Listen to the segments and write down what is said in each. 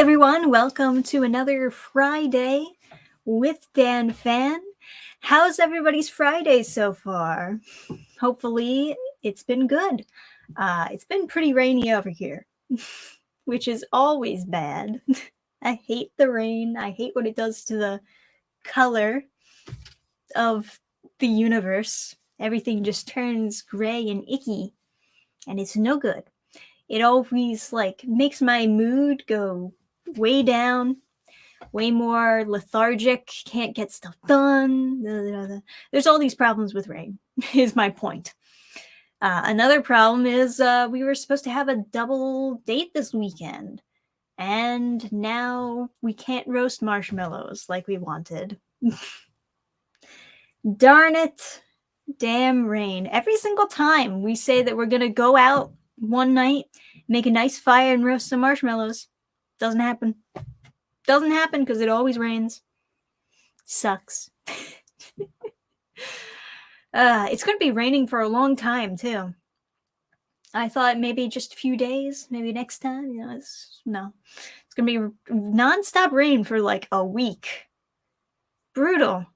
everyone, welcome to another Friday with Dannphan. How's everybody's Friday so far? Hopefully it's been good. It's been pretty rainy over here, which is always bad. I hate the rain. I hate what it does to the color of the universe. Everything just turns gray and icky, and it's no good. It always makes my mood go way down, way more lethargic, can't get stuff done. There's all these problems with rain, is my point. Another problem is we were supposed to have a double date this weekend, and now we can't roast marshmallows like we wanted. Darn it. Damn rain. Every single time we say that we're going to go out one night, make a nice fire, and roast some marshmallows, doesn't happen. Doesn't happen because it always rains. Sucks. It's going to be raining for a long time, too. I thought maybe just a few days, maybe next time. It's going to be nonstop rain for like a week. Brutal.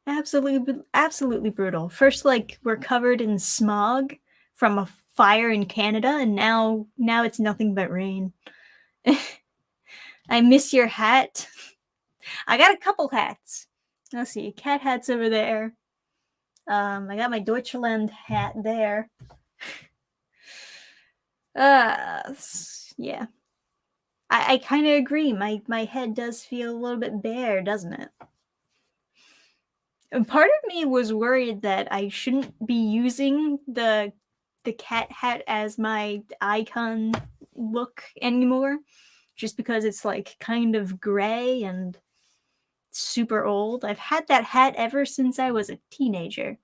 Absolutely brutal. First, we're covered in smog from a fire in Canada, and now it's nothing but rain. I miss your hat. I got a couple hats. Let's see, cat hats over there. I got my Deutschland hat there. Yeah. I kind of agree. My head does feel a little bit bare, doesn't it? And part of me was worried that I shouldn't be using the cat hat as my icon look anymore, just because it's kind of gray and super old. I've had that hat ever since I was a teenager.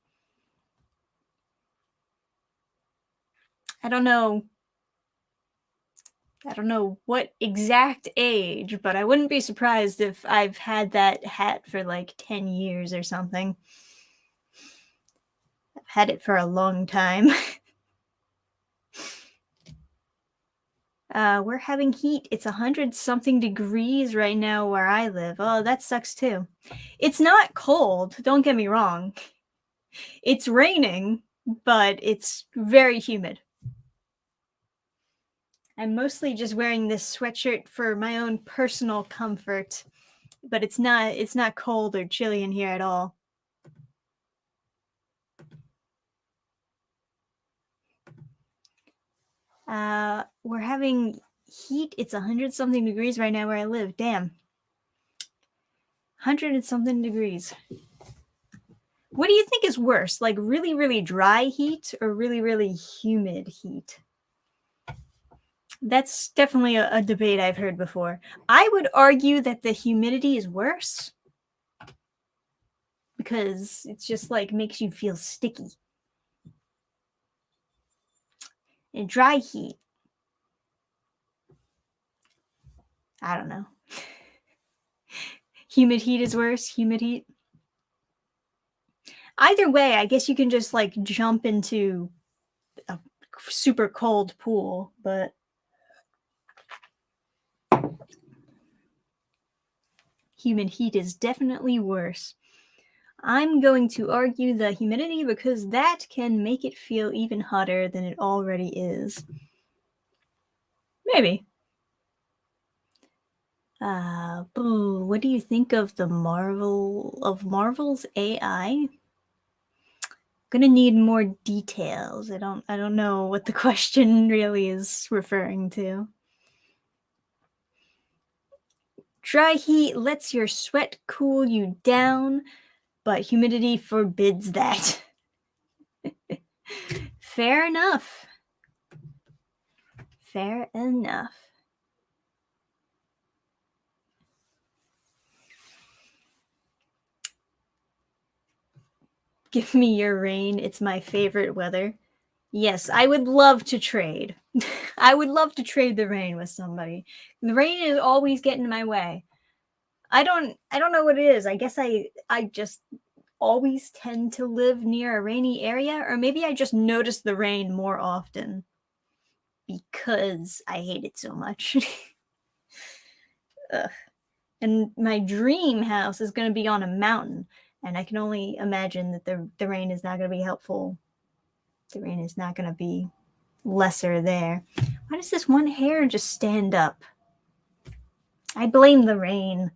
I don't know what exact age, but I wouldn't be surprised if I've had that hat for 10 years or something. I've had it for a long time. We're having heat. It's 100-something degrees right now where I live. Oh, that sucks too. It's not cold, don't get me wrong. It's raining, but it's very humid. I'm mostly just wearing this sweatshirt for my own personal comfort, but it's not cold or chilly in here at all. We're having heat. It's 100-something degrees right now where I live. Damn. 100-something degrees. What do you think is worse? Really, really dry heat or really, really humid heat? That's definitely a debate I've heard before. I would argue that the humidity is worse because it's just makes you feel sticky. And dry heat, I don't know. Humid heat is worse. Humid heat. Either way, I guess you can just jump into a super cold pool, but humid heat is definitely worse. I'm going to argue the humidity because that can make it feel even hotter than it already is. Maybe. What do you think of Marvel's AI? Gonna need more details. I don't know what the question really is referring to. Dry heat lets your sweat cool you down, but humidity forbids that. Fair enough. Fair enough. Give me your rain. It's my favorite weather. Yes, I would love to trade. I would love to trade the rain with somebody. The rain is always getting in my way. I don't know what it is. I guess I just always tend to live near a rainy area, or maybe I just notice the rain more often because I hate it so much. Ugh. And my dream house is going to be on a mountain, and I can only imagine that the rain is not going to be helpful. The rain is not going to be lesser there. Why does this one hair just stand up? I blame the rain.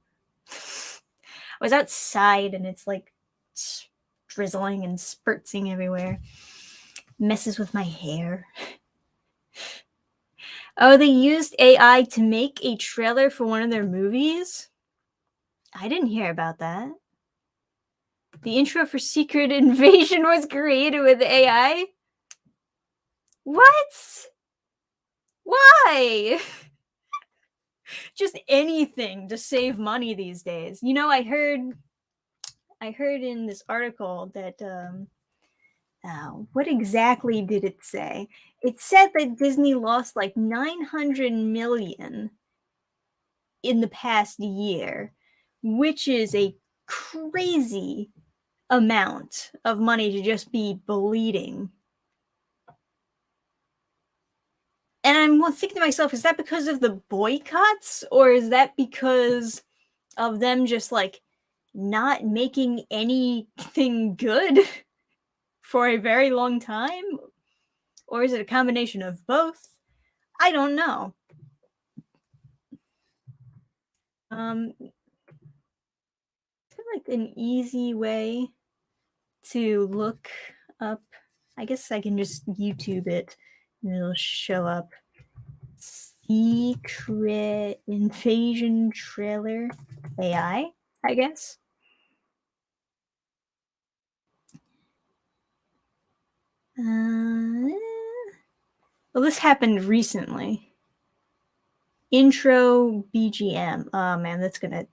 I was outside and it's like drizzling and spurting everywhere. Messes with my hair. Oh, they used AI to make a trailer for one of their movies? I didn't hear about that. The intro for Secret Invasion was created with AI? What? Why? Just anything to save money these days. You know, I heard in this article that what exactly did it say? It said that Disney lost like 900 million in the past year, which is a crazy amount of money to just be bleeding. And I'm thinking to myself, is that because of the boycotts, or is that because of them just like not making anything good for a very long time? Or is it a combination of both? I don't know. Like an easy way to look up. I guess I can just YouTube it and it'll show up. Secret Invasion trailer AI, I guess. Well, this happened recently. Intro BGM. Oh man, that's gonna.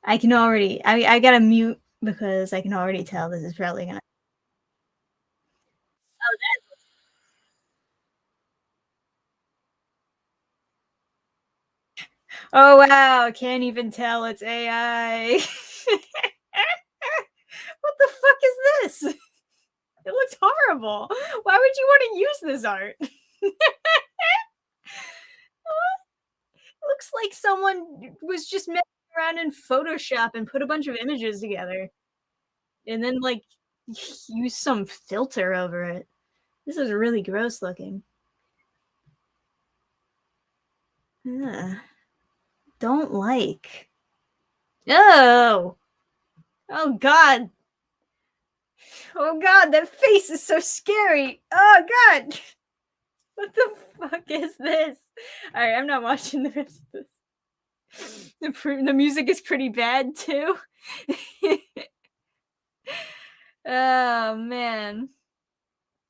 I can already. I gotta mute because I can already tell this is probably gonna. Oh, oh wow! Can't even tell it's AI. What the fuck is this? It looks horrible. Why would you want to use this art? It looks like someone was just messing around in Photoshop and put a bunch of images together and then like use some filter over it. This is really gross looking. Ugh. Don't like. Oh. Oh god. Oh god, that face is so scary. Oh god. What the fuck is this? All right, I'm not watching the rest of this. The music is pretty bad too. Oh man.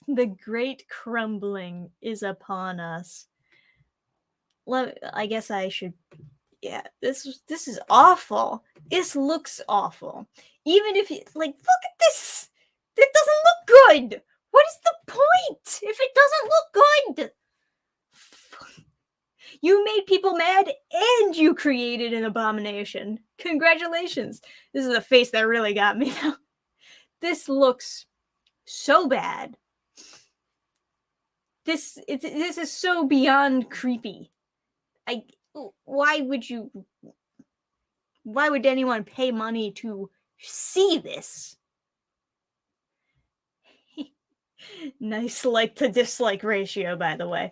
The great crumbling is upon us. I guess I should. Yeah, this is awful. This looks awful. Even if you like, look at this. It doesn't look good. What is the point if it doesn't look good? You made people mad and you created an abomination. Congratulations. This is a face that really got me now. This looks so bad. This is so beyond creepy. Why would anyone pay money to see this? Nice like to dislike ratio, by the way.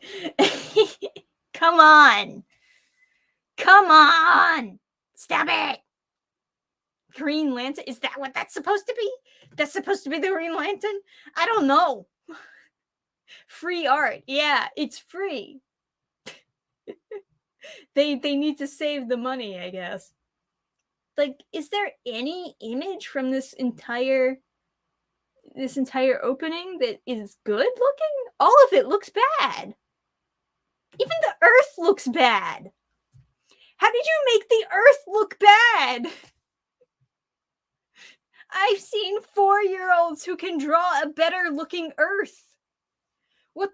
Come on. Come on. Stop it. Green Lantern? Is that what that's supposed to be? That's supposed to be the Green Lantern? I don't know. Free art. Yeah, it's free. They need to save the money, I guess. Like, is there any image from this entire opening that is good looking? All of it looks bad. Even the earth looks bad. How did you make the earth look bad? I've seen 4-year-olds who can draw a better looking earth. What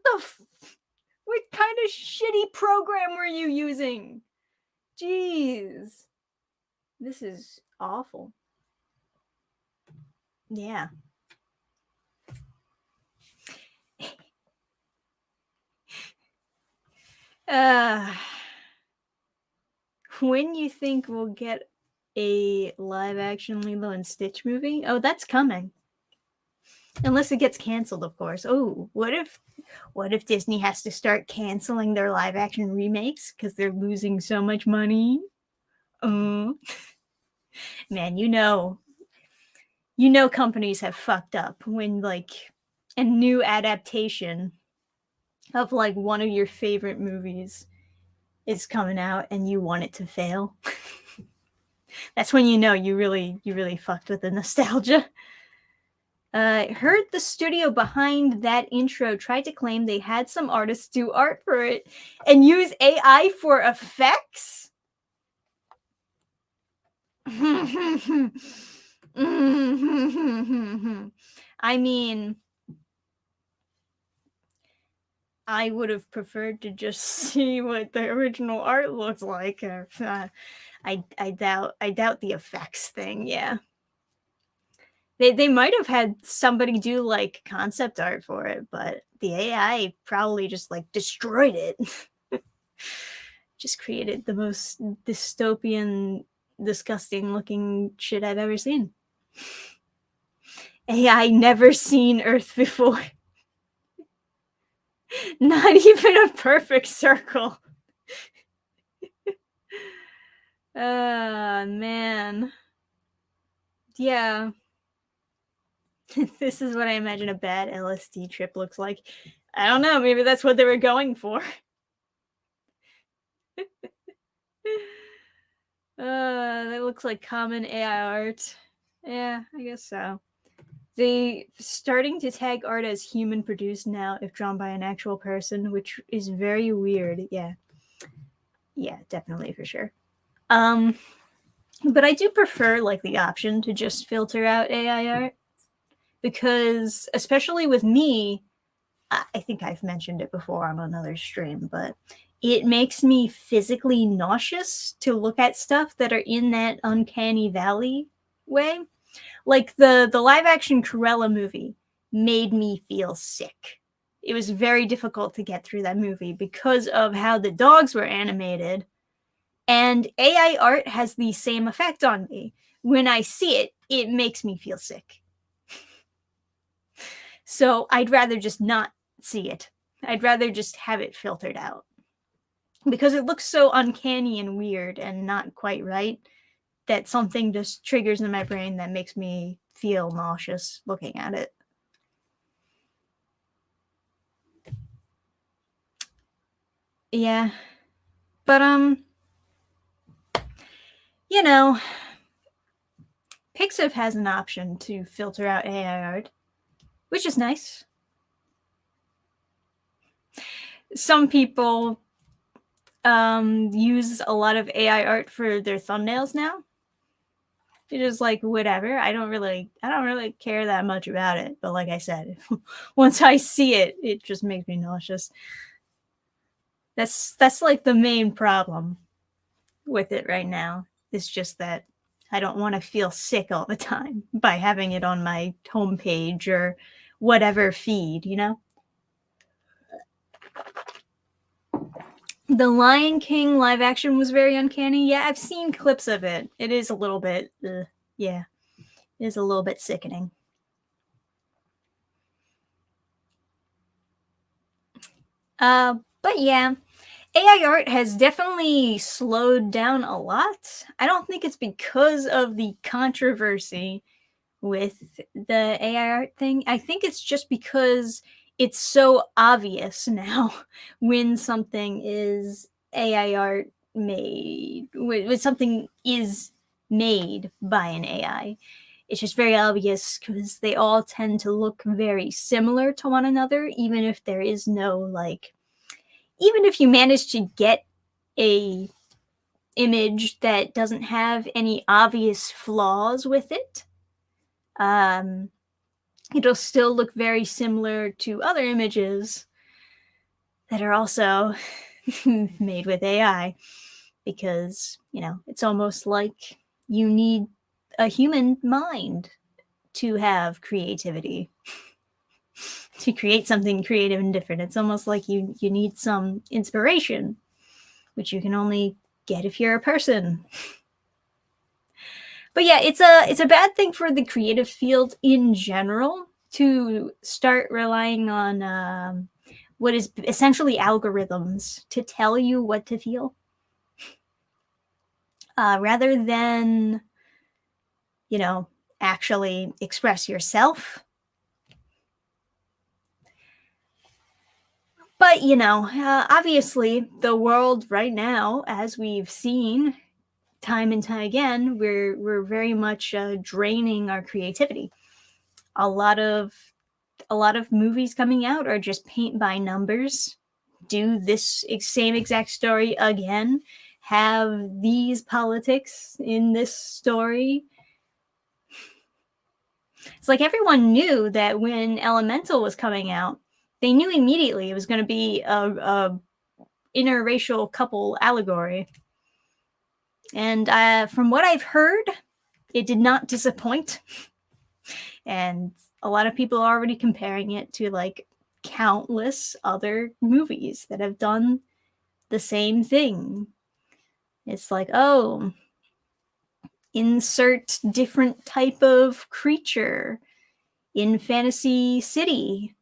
kind of shitty program were you using? Jeez. This is awful. Yeah. when you think we'll get a live-action Lilo and Stitch movie? Oh, that's coming. Unless it gets canceled, of course. Oh, what if Disney has to start canceling their live-action remakes because they're losing so much money? Man, companies have fucked up when like a new adaptation of like one of your favorite movies is coming out and you want it to fail. That's when you really fucked with the nostalgia. Heard the studio behind that intro tried to claim they had some artists do art for it and use AI for effects. I mean, I would have preferred to just see what the original art looks like. I doubt the effects thing. Yeah, they might have had somebody do like concept art for it, but the AI probably just like destroyed it. Just created the most dystopian, disgusting looking shit I've ever seen. AI never seen Earth before. Not even a perfect circle. Man. Yeah. This is what I imagine a bad LSD trip looks like. I don't know. Maybe that's what they were going for. That looks like common AI art. Yeah, I guess so. They starting to tag art as human produced now if drawn by an actual person, which is very weird. Yeah. Yeah, definitely for sure. But I do prefer like the option to just filter out AI art because especially with me, I think I've mentioned it before on another stream, but it makes me physically nauseous to look at stuff that are in that uncanny valley way. Like the live action Cruella movie made me feel sick. It was very difficult to get through that movie because of how the dogs were animated. And AI art has the same effect on me. When I see it, it makes me feel sick. So I'd rather just not see it. I'd rather just have it filtered out. Because it looks so uncanny and weird and not quite right that something just triggers in my brain that makes me feel nauseous looking at it. Yeah. But Pixiv has an option to filter out AI art, which is nice. Some people use a lot of AI art for their thumbnails now. It is like whatever. I don't really care that much about it. But like I said, once I see it, it just makes me nauseous. That's like the main problem with it right now. It's just that I don't want to feel sick all the time by having it on my homepage or whatever feed, The Lion King live action was very uncanny. Yeah, I've seen clips of it. It is a little bit, yeah, it is a little bit sickening. But yeah, AI art has definitely slowed down a lot. I don't think it's because of the controversy with the AI art thing. I think it's just because it's so obvious now when something is AI art made, when something is made by an AI. It's just very obvious because they all tend to look very similar to one another, even if there is no like, even if you manage to get a image that doesn't have any obvious flaws with it, it'll still look very similar to other images that are also made with AI because, it's almost like you need a human mind to have creativity, to create something creative and different. It's almost like you need some inspiration, which you can only get if you're a person. But yeah, it's a bad thing for the creative field in general to start relying on what is essentially algorithms to tell you what to feel, rather than, actually express yourself. But, obviously, the world right now, as we've seen time and time again, we're very much draining our creativity. A lot of movies coming out are just paint by numbers, do this same exact story again, have these politics in this story. It's like everyone knew that when Elemental was coming out, they knew immediately it was going to be a interracial couple allegory. And from what I've heard, it did not disappoint. And a lot of people are already comparing it to like countless other movies that have done the same thing. It's like, oh, insert different type of creature in fantasy city.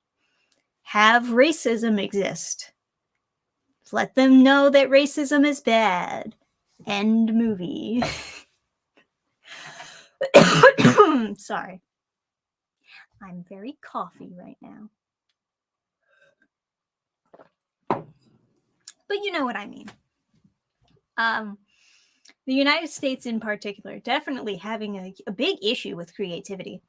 Have racism exist. Let them know that racism is bad. End movie. Sorry. I'm very coughy right now. But you know what I mean. The United States in particular, definitely having a big issue with creativity.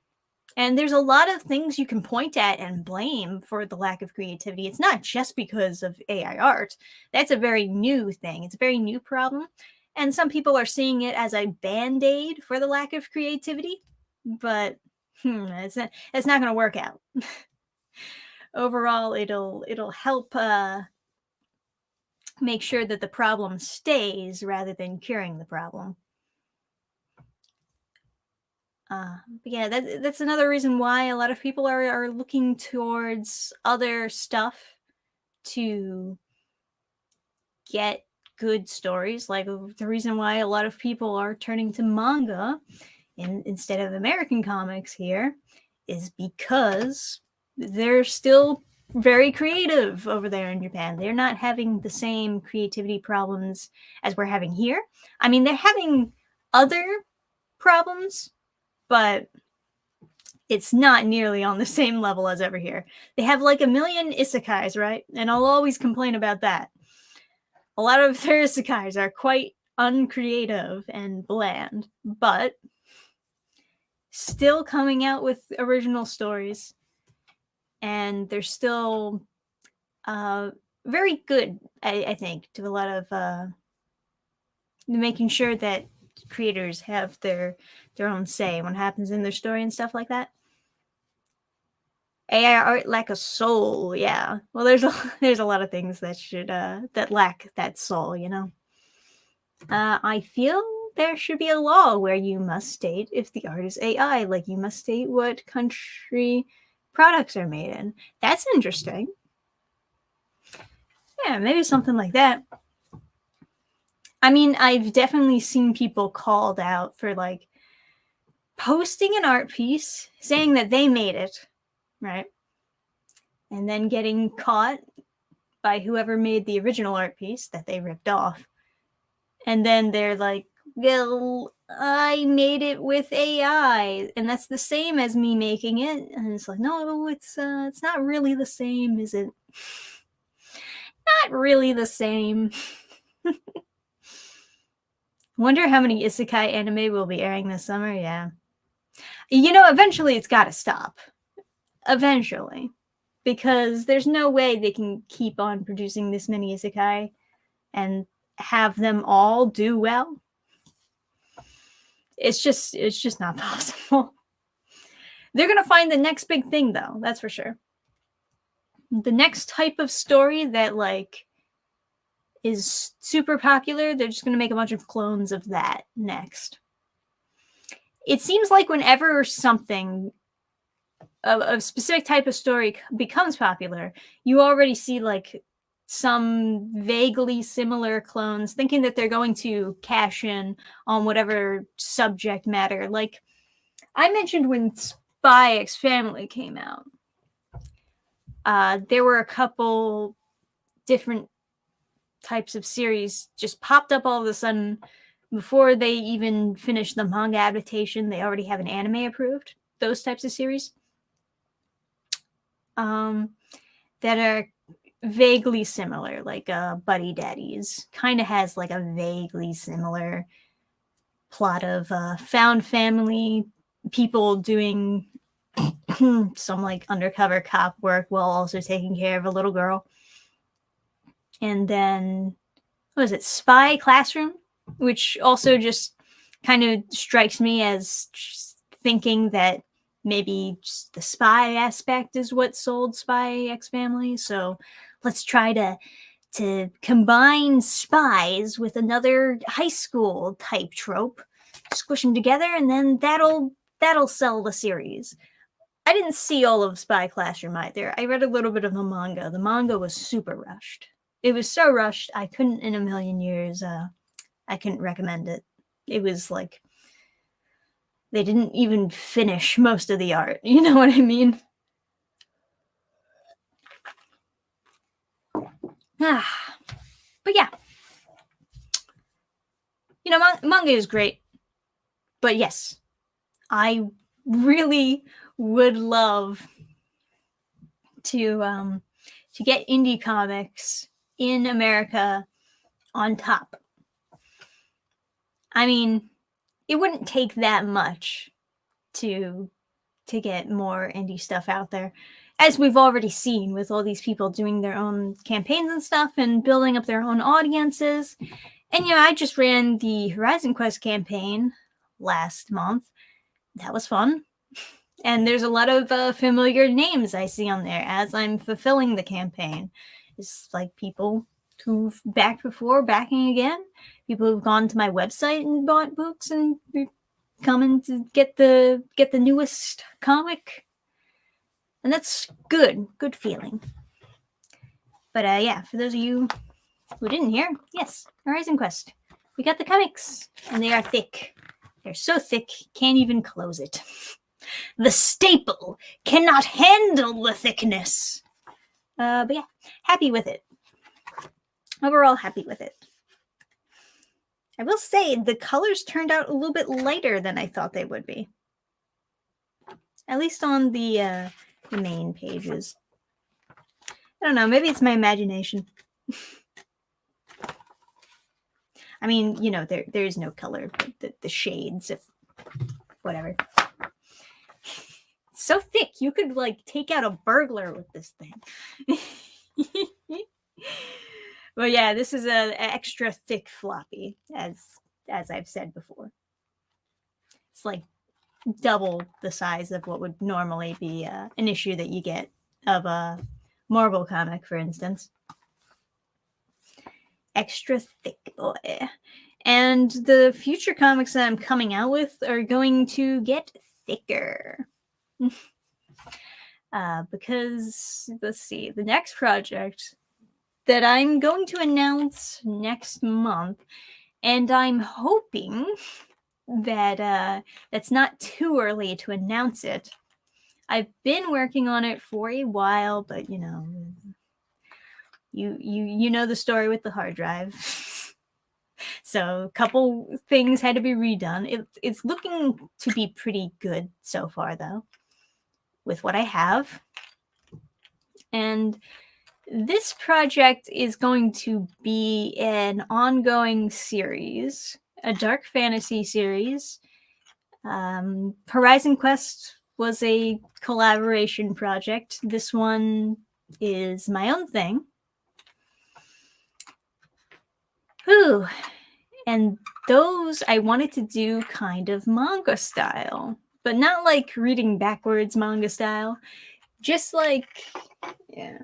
And there's a lot of things you can point at and blame for the lack of creativity. It's not just because of AI art. That's a very new thing. It's a very new problem. And some people are seeing it as a band-aid for the lack of creativity. But it's not going to work out. Overall, it'll help make sure that the problem stays rather than curing the problem. But yeah, that's another reason why a lot of people are looking towards other stuff to get good stories. Like the reason why a lot of people are turning to manga instead of American comics here is because they're still very creative over there in Japan. They're not having the same creativity problems as we're having here. I mean, they're having other problems, but it's not nearly on the same level as ever here. They have like 1 million isekais, right? And I'll always complain about that. A lot of their isekais are quite uncreative and bland, but still coming out with original stories. And they're still very good, I think, to a lot of making sure that creators have their own say when it happens in their story and stuff like that. AI art lack a soul, yeah. Well, there's a lot of things that should that lack that soul, I feel there should be a law where you must state if the art is AI, like you must state what country products are made in. That's interesting. Yeah, maybe something like that. I mean, I've definitely seen people called out for like posting an art piece saying that they made it, right? And then getting caught by whoever made the original art piece that they ripped off. And then they're like, well, I made it with AI, and that's the same as me making it. And it's like, no, it's not really the same, is it? Not really the same. Wonder how many isekai anime will be airing this summer. Yeah. Eventually it's got to stop. Eventually. Because there's no way they can keep on producing this many isekai and have them all do well. It's just not possible. They're going to find the next big thing, though. That's for sure. The next type of story that, like, is super popular, they're just going to make a bunch of clones of that next. It seems like whenever something, a specific type of story becomes popular, you already see, like, some vaguely similar clones, thinking that they're going to cash in on whatever subject matter. Like I mentioned when Spy X Family came out, there were a couple different types of series just popped up all of a sudden. Before they even finish the manga adaptation, they already have an anime approved. Those types of series that are vaguely similar, like Buddy Daddies kind of has like a vaguely similar plot of found family people doing some like undercover cop work while also taking care of a little girl. And then what was it, Spy Classroom, which also just kind of strikes me as thinking that maybe just the spy aspect is what sold Spy X Family. So let's try to combine spies with another high school type trope, squish them together, and then that'll sell the series. I didn't see all of Spy Classroom either. I read a little bit of the manga. The manga was super rushed. It was so rushed, I couldn't in a million years, I couldn't recommend it. It was like, they didn't even finish most of the art. You know what I mean? But yeah. You know, manga is great. But yes, I really would love to get indie comics in America on top. I mean, it wouldn't take that much to get more indie stuff out there, as we've already seen with all these people doing their own campaigns and stuff and building up their own audiences. And you know, I just ran the Horizon Quest campaign last month. That was fun. And there's a lot of familiar names I see on there as I'm fulfilling the campaign. It's like people who've backed before, backing again, people who've gone to my website and bought books and coming to get the newest comic. And that's good feeling. But yeah, for those of you who didn't hear, yes, Horizon Quest. We got the comics, and they are thick. They're so thick, can't even close it. The staple cannot handle the thickness. But yeah, happy with it. Overall, happy with it. I will say the colors turned out a little bit lighter than I thought they would be. At least on the main pages. I don't know, maybe it's my imagination. I mean, you know, there is no color, but the shades of whatever. It's so thick, you could like take out a burglar with this thing. Well, yeah, this is an extra thick floppy, as I've said before. It's like double the size of what would normally be an issue that you get of a Marvel comic, for instance. Extra thick, boy. And the future comics that I'm coming out with are going to get thicker. Because, let's see, the next project that I'm going to announce next month, and I'm hoping that that's not too early to announce it. I've been working on it for a while, but you know, you know the story with the hard drive. So a couple things had to be redone. It's looking to be pretty good so far, though, with what I have. And this project is going to be an ongoing series, a dark fantasy series. Horizon Quest was a collaboration project. This one is my own thing. Whew. And those I wanted to do kind of manga style, but not like reading backwards manga style. Just like, yeah,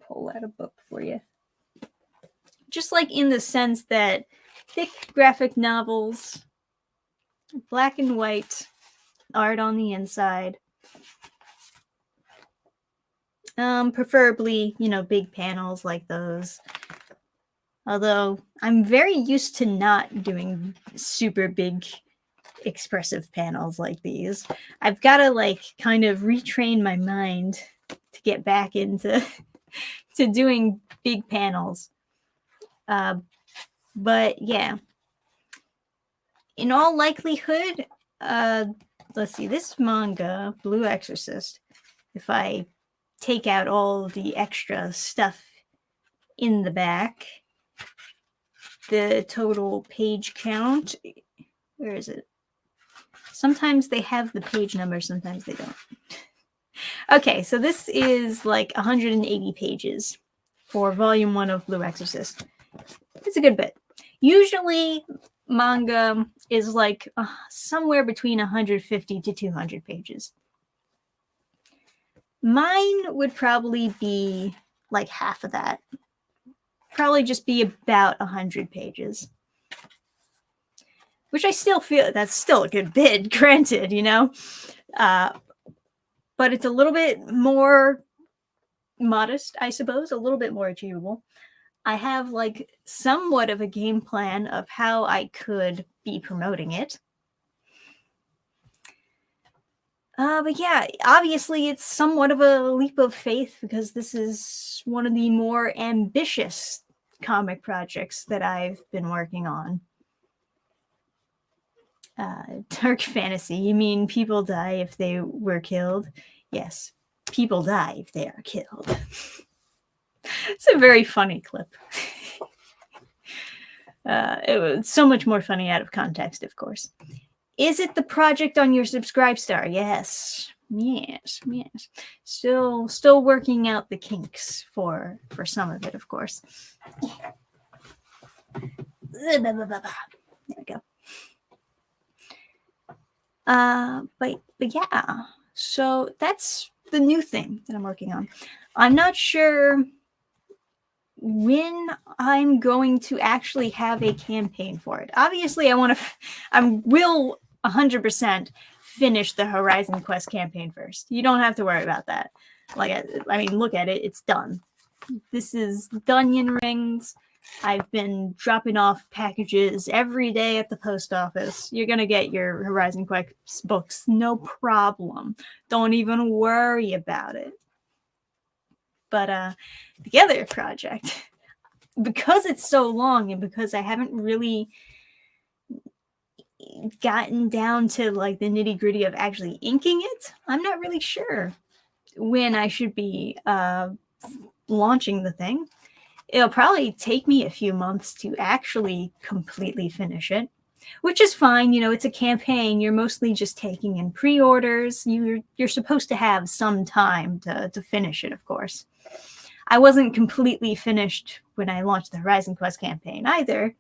pull out a book for you. Just like in the sense that thick graphic novels, black and white art on the inside, Preferably, big panels like those. Although I'm very used to not doing super big expressive panels like these. I've got to kind of retrain my mind to get back into to doing big panels. But yeah, in all likelihood, let's see, this manga, Blue Exorcist, if I take out all the extra stuff in the back, the total page count, where is it? Sometimes they have the page number, sometimes they don't. Okay, so this is 180 pages for volume 1 of Blue Exorcist. It's a good bit. Usually manga is somewhere between 150 to 200 pages. Mine would probably be half of that. Probably just be about 100 pages. Which I still feel that's still a good bit, granted, but it's a little bit more modest, I suppose, a little bit more achievable. I have somewhat of a game plan of how I could be promoting it. But yeah, obviously it's somewhat of a leap of faith because this is one of the more ambitious comic projects that I've been working on. Dark fantasy, you mean people die if they were killed? Yes, people die if they are killed. It's a very funny clip. It was so much more funny out of context, of course. Is it the project on your Subscribestar? Yes. Still working out the kinks for some of it, of course. There we go. But yeah, so that's the new thing that I'm working on. I'm not sure when I'm going to actually have a campaign for it. Obviously, I will 100% finish the Horizon Quest campaign first. You don't have to worry about that. Look at it. It's done. This is Dunyan Rings. I've been dropping off packages every day at the post office. You're going to get your Horizon Quest books, no problem. Don't even worry about it. But the other project, because it's so long and because I haven't really gotten down to the nitty-gritty of actually inking it, I'm not really sure when I should be launching the thing. It'll probably take me a few months to actually completely finish it, which is fine. It's a campaign. You're mostly just taking in pre-orders. You're supposed to have some time to finish it, of course. I wasn't completely finished when I launched the Horizon Quest campaign either.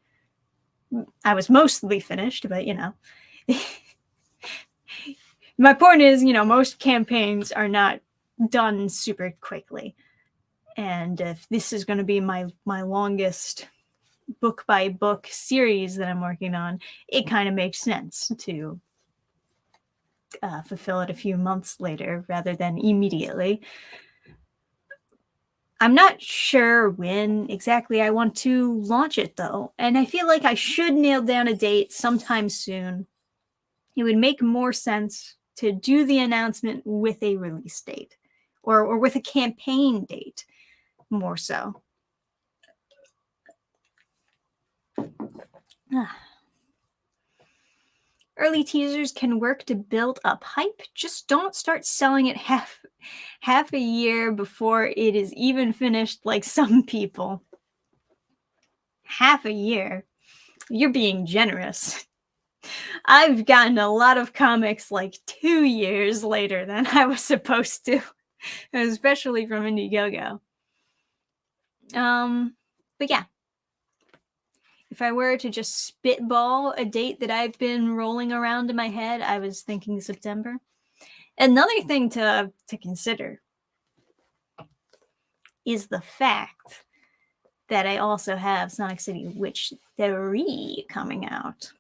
I was mostly finished, but my point is, most campaigns are not done super quickly. And if this is going to be my longest book by book series that I'm working on, it kind of makes sense to fulfill it a few months later rather than immediately. I'm not sure when exactly I want to launch it, though, and I feel like I should nail down a date sometime soon. It would make more sense to do the announcement with a release date or with a campaign date, more so. Early teasers can work to build up hype. Just don't start selling it half a year before it is even finished like some people. Half a year? You're being generous. I've gotten a lot of comics 2 years later than I was supposed to, especially from Indiegogo. But yeah. If I were to just spitball a date that I've been rolling around in my head, I was thinking September. Another thing to consider is the fact that I also have Sonic City Witch 3 coming out.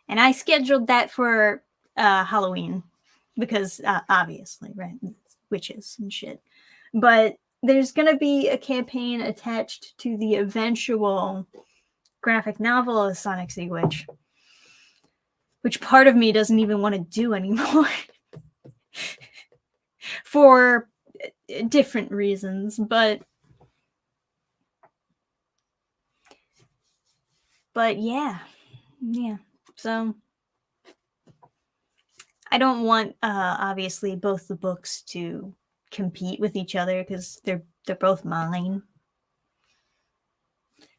And I scheduled that for Halloween because obviously, right? Witches and shit. But there's going to be a campaign attached to the eventual graphic novel of Sonic Sea Witch, which part of me doesn't even want to do anymore for different reasons, but yeah. So I don't want obviously both the books to compete with each other because they're both mine.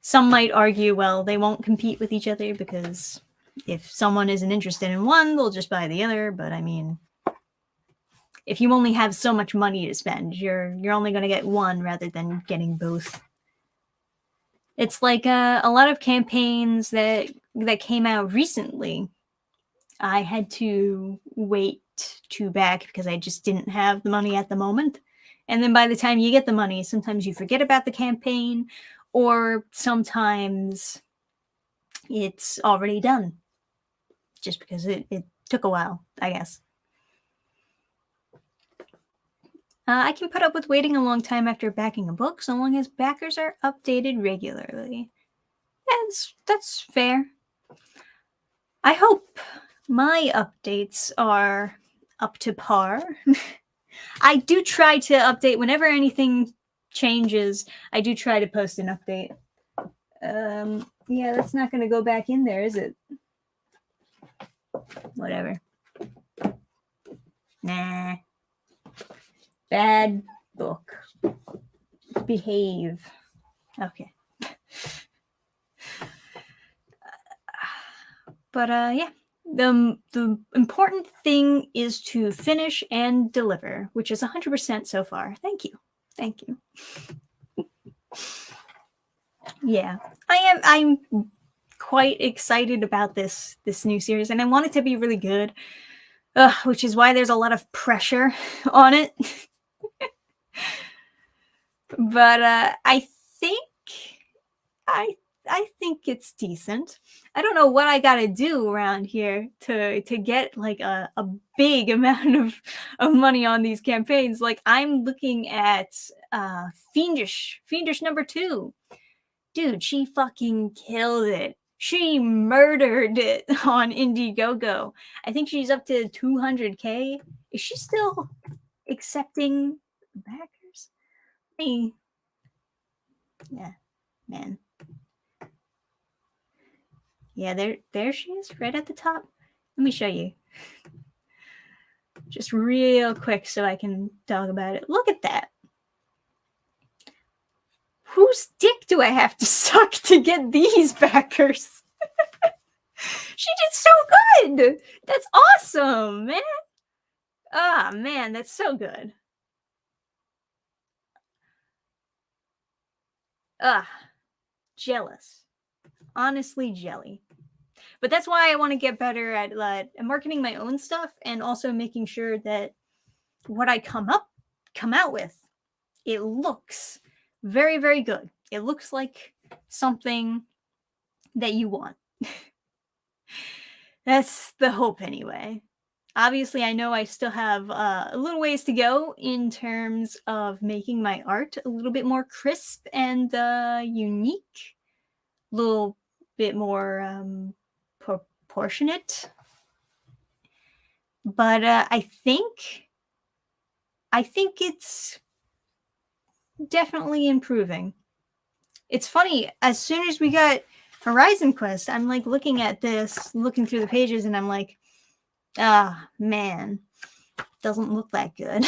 Some might argue, well, they won't compete with each other because if someone isn't interested in one, they'll just buy the other. But I mean, if you only have so much money to spend, you're only going to get one rather than getting both. It's like a lot of campaigns that came out recently. I had to wait to back because I just didn't have the money at the moment. And then by the time you get the money, sometimes you forget about the campaign, or sometimes it's already done just because it took a while, I guess. I can put up with waiting a long time after backing a book so long as backers are updated regularly. That's fair. I hope my updates are up to par. I do try to update whenever anything changes. I do try to post an update. Yeah, that's not going to go back in there, is it? Whatever. Nah. Bad book. Behave. Okay. But yeah, the important thing is to finish and deliver, which is 100% so far. Thank you. Yeah, I'm quite excited about this new series, and I want it to be really good, which is why there's a lot of pressure on it. But I think it's decent. I don't know what I gotta do around here to get like a big amount of money on these campaigns. Like I'm looking at Fiendish #2. Dude, she fucking killed it. She murdered it on Indiegogo. I think she's up to 200K. Is she still accepting backers? Hey. Yeah, man. Yeah, there she is, right at the top. Let me show you. Just real quick so I can talk about it. Look at that. Whose dick do I have to suck to get these backers? She did so good. That's awesome, man. Ah, man, that's so good. Ah, jealous. Honestly, jelly. But that's why I want to get better at marketing my own stuff and also making sure that what I come out with, it looks very, very good. It looks like something that you want. That's the hope anyway. Obviously, I know I still have a little ways to go in terms of making my art a little bit more crisp and unique, a little bit more proportionate. But I think it's definitely improving. It's funny, as soon as we got Horizon Quest, I'm like looking at this, looking through the pages, and I'm like, ah, man, doesn't look that good.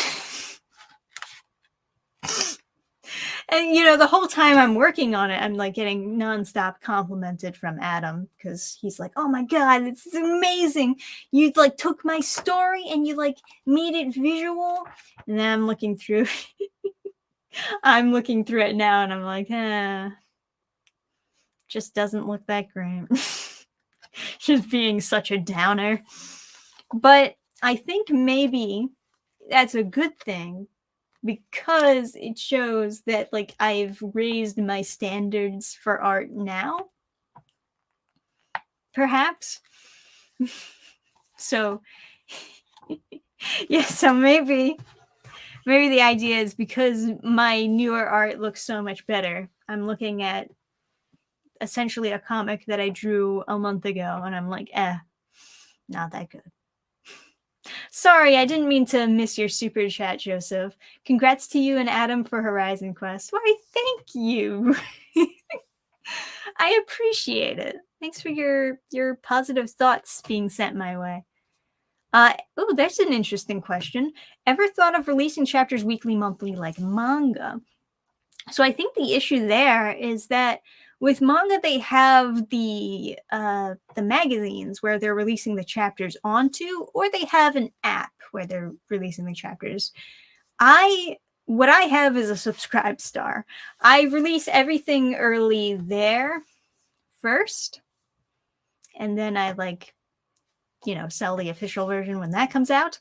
And the whole time I'm working on it, I'm like getting nonstop complimented from Adam because he's like, "Oh my god, it's amazing! You like took my story and you like made it visual." And then I'm looking through it now, and I'm like, just doesn't look that great. Just being such a downer. But I think maybe that's a good thing because it shows that like I've raised my standards for art now. Perhaps. So yeah, so maybe Maybe the idea is because my newer art looks so much better. I'm looking at essentially a comic that I drew a month ago, and I'm like, not that good. Sorry, I didn't mean to miss your super chat, Joseph. Congrats to you and Adam for Horizon Quest. Why, thank you. I appreciate it. Thanks for your positive thoughts being sent my way. Oh, that's an interesting question. Ever thought of releasing chapters weekly, monthly, like manga? So I think the issue there is that with manga, they have the magazines where they're releasing the chapters onto, or they have an app where they're releasing the chapters. What I have is a Subscribe Star. I release everything early there first, and then I sell the official version when that comes out.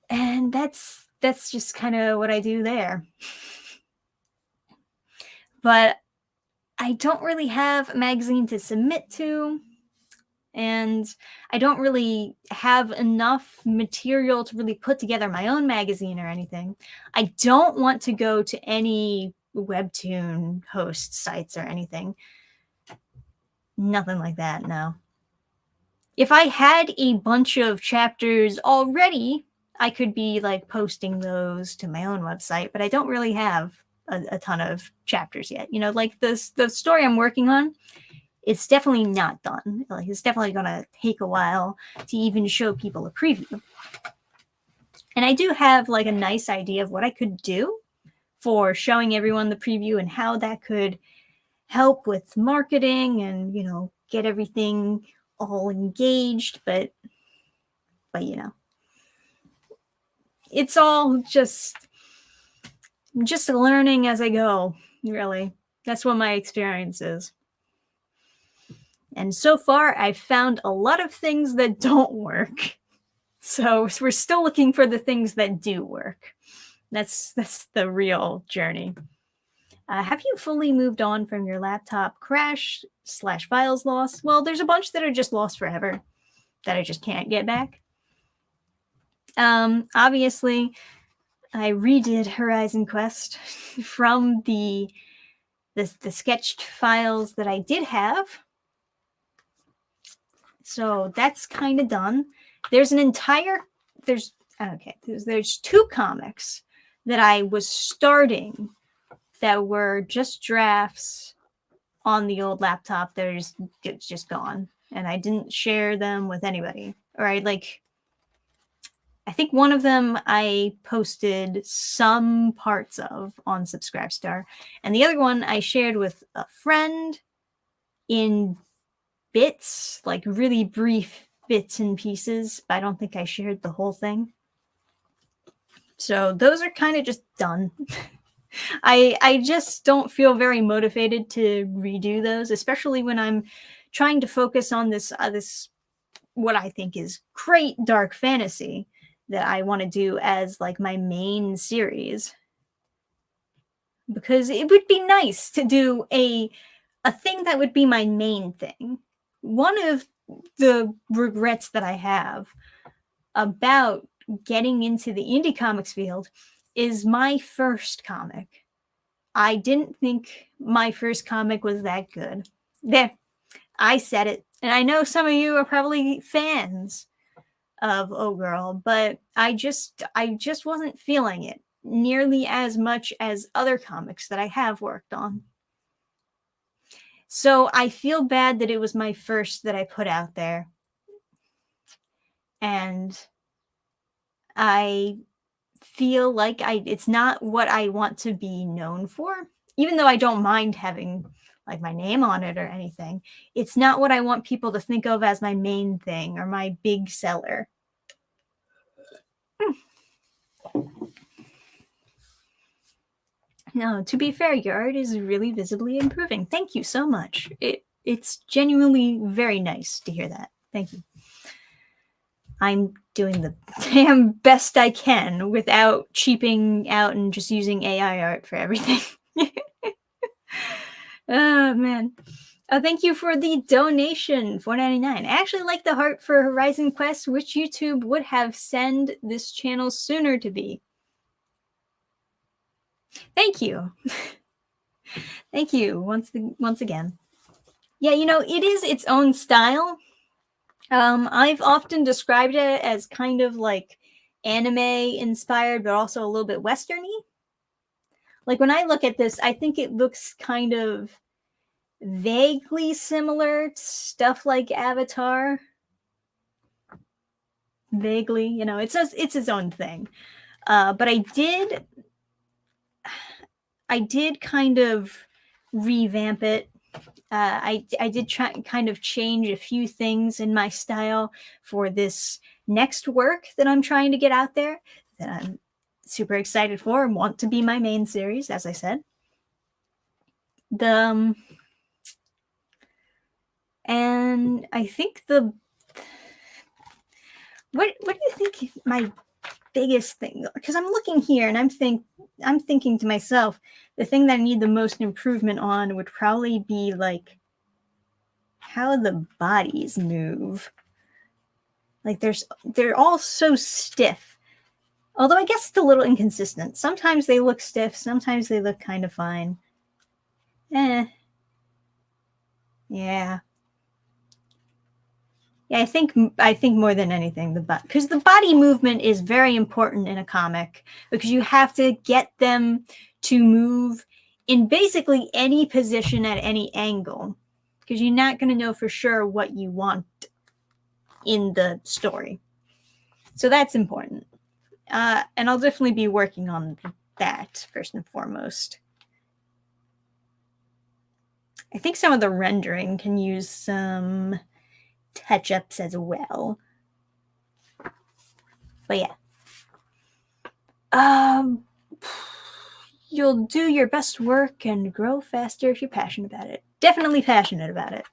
And that's just kind of what I do there. But I don't really have a magazine to submit to, and I don't really have enough material to really put together my own magazine or anything. I don't want to go to any webtoon host sites or anything. Nothing like that, no. If I had a bunch of chapters already, I could be posting those to my own website, but I don't really have a ton of chapters yet. The story I'm working on, it's definitely not done. It's definitely going to take a while to even show people a preview. And I do have a nice idea of what I could do for showing everyone the preview and how that could help with marketing and, get everything all engaged. But it's all just learning as I go, really. That's what my experience is. And so far, I've found a lot of things that don't work. So we're still looking for the things that do work. That's the real journey. Have you fully moved on from your laptop crash / files loss? Well, there's a bunch that are just lost forever that I just can't get back. Obviously, I redid Horizon Quest from the sketched files that I did have. So that's kind of done. There's there's 2 comics that I was starting that were just drafts on the old laptop. It's just gone, and I didn't share them with anybody. Or I think one of them I posted some parts of on Subscribestar, and the other one I shared with a friend in bits, really brief bits and pieces, but I don't think I shared the whole thing. So those are kind of just done. I just don't feel very motivated to redo those, especially when I'm trying to focus on this what I think is great dark fantasy that I want to do as my main series. Because it would be nice to do a thing that would be my main thing. One of the regrets that I have about getting into the indie comics field is my first comic. I didn't think my first comic was that good. There, I said it. And I know some of you are probably fans of Oh Girl, but I just wasn't feeling it nearly as much as other comics that I have worked on. So I feel bad that it was my first that I put out there. And I feel like it's not what I want to be known for, even though I don't mind having my name on it or anything. It's not what I want people to think of as my main thing or my big seller. No, to be fair, your art is really visibly improving. Thank you so much. It's genuinely very nice to hear that. Thank you. I'm doing the damn best I can without cheaping out and just using AI art for everything. Oh, man. Oh, thank you for the donation, $4.99. I actually like the heart for Horizon Quest, which YouTube would have send this channel sooner to be. Thank you. Thank you once again. Yeah, you know, it is its own style. I've often described it as kind of like anime inspired, but also a little bit westerny. Like when I look at this, I think it looks kind of vaguely similar to stuff like Avatar. Vaguely, you know, it's its own thing. But I did kind of revamp it. I did try kind of change a few things in my style for this next work that I'm trying to get out there that I'm super excited for and want to be my main series, as I said. And I think what do you think my biggest thing? Because I'm looking here and I'm thinking to myself, the thing that I need the most improvement on would probably be like how the bodies move. Like they're all so stiff. Although I guess it's a little inconsistent. Sometimes they look stiff, sometimes they look kind of fine. Yeah. Yeah, I think more than anything because the body movement is very important in a comic because you have to get them to move in basically any position at any angle because you're not going to know for sure what you want in the story. So that's important. And I'll definitely be working on that first and foremost. I think some of the rendering can use some touch-ups as well. But yeah. You'll do your best work and grow faster if you're passionate about it. Definitely passionate about it.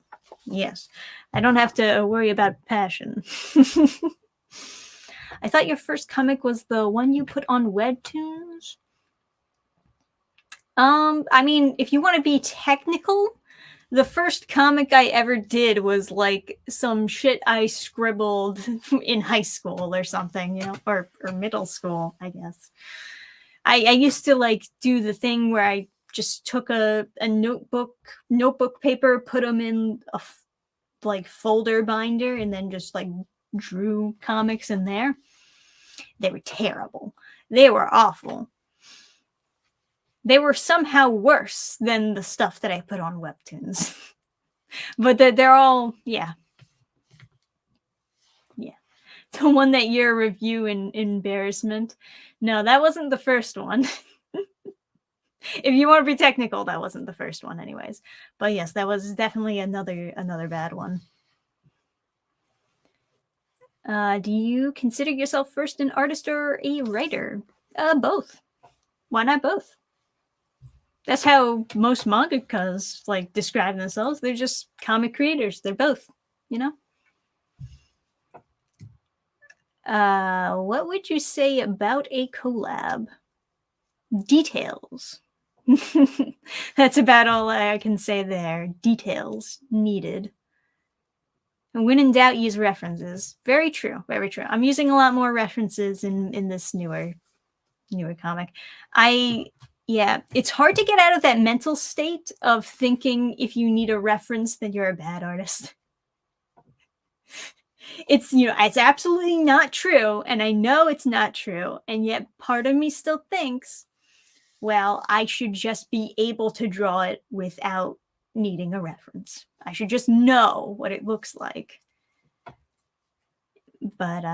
Yes. I don't have to worry about passion. I thought your first comic was the one you put on Webtoons. I mean, if you want to be technical, the first comic I ever did was like some shit I scribbled in high school or something, you know, or middle school, I guess. I used to like do the thing where I just took a notebook paper, put them in a like folder binder, and then just like drew comics in there. They were terrible. They were awful. They were somehow worse than the stuff that I put on Webtoons. But they're all, yeah. The one that year review in embarrassment. No, that wasn't the first one. If you want to be technical, that wasn't the first one anyways. But yes, that was definitely another bad one. Do you consider yourself first an artist or a writer? Both. Why not both? That's how most mangakas like describe themselves. They're just comic creators. They're both, you know? What would you say about a collab? Details. That's about all I can say there. Details needed. And when in doubt, use references. Very true. Very true. I'm using a lot more references in this newer comic. Yeah, it's hard to get out of that mental state of thinking if you need a reference, then you're a bad artist. It's, you know, it's absolutely not true, and I know it's not true, and yet part of me still thinks, well, I should just be able to draw it without needing a reference. I should just know what it looks like. But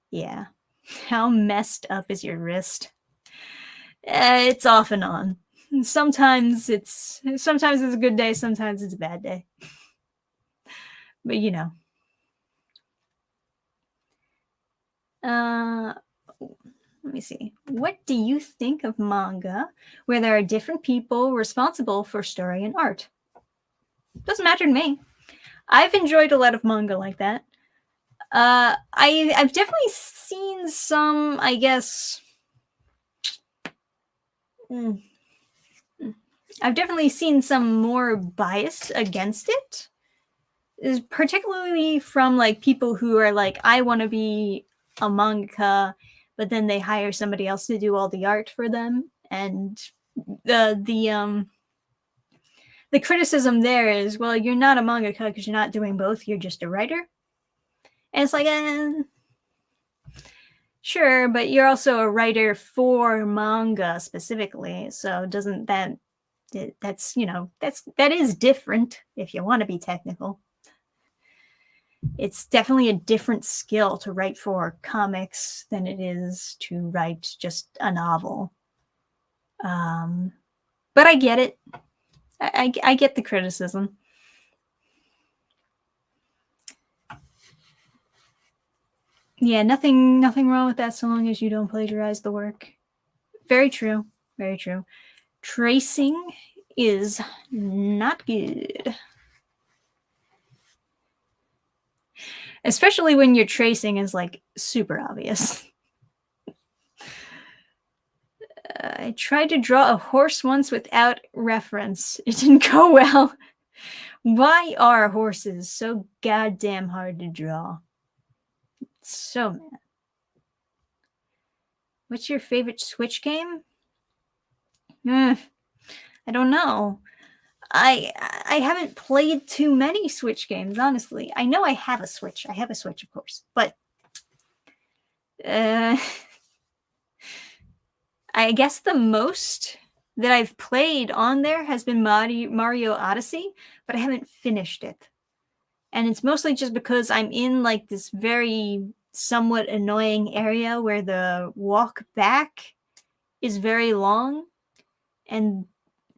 yeah. How messed up is your wrist? It's off and on. Sometimes it's a good day, sometimes it's a bad day. But you know. Let me see. What do you think of manga where there are different people responsible for story and art? Doesn't matter to me. I've enjoyed a lot of manga like that. I've definitely seen some, I guess. I've definitely seen some more bias against it, is particularly from like people who are like, I want to be a mangaka, but then they hire somebody else to do all the art for them, and the criticism there is, well, you're not a mangaka because you're not doing both, you're just a writer. And it's like, sure, but you're also a writer for manga specifically, so doesn't that that's that is different if you want to be technical. It's definitely a different skill to write for comics than it is to write just a novel. But I get it. I get the criticism. Yeah, nothing wrong with that so long as you don't plagiarize the work. Very true. Very true. Tracing is not good. Especially when your tracing is like super obvious. I tried to draw a horse once without reference. It didn't go well. Why are horses so goddamn hard to draw? So mad. What's your favorite Switch game? I don't know. I haven't played too many Switch games, honestly. I know I have a Switch. I have a Switch, of course. But I guess the most that I've played on there has been Mario Odyssey, but I haven't finished it. And it's mostly just because I'm in like this very somewhat annoying area where the walk back is very long. And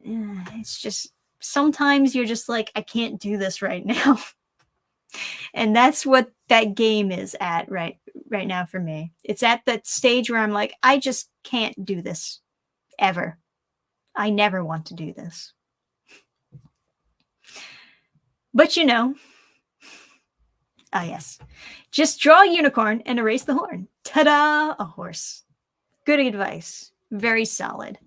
it's just, sometimes you're just like, I can't do this right now. And that's what that game is at right now for me. It's at that stage where I'm like, I just can't do this ever. I never want to do this. But yes. Just draw a unicorn and erase the horn. Ta-da! A horse. Good advice. Very solid.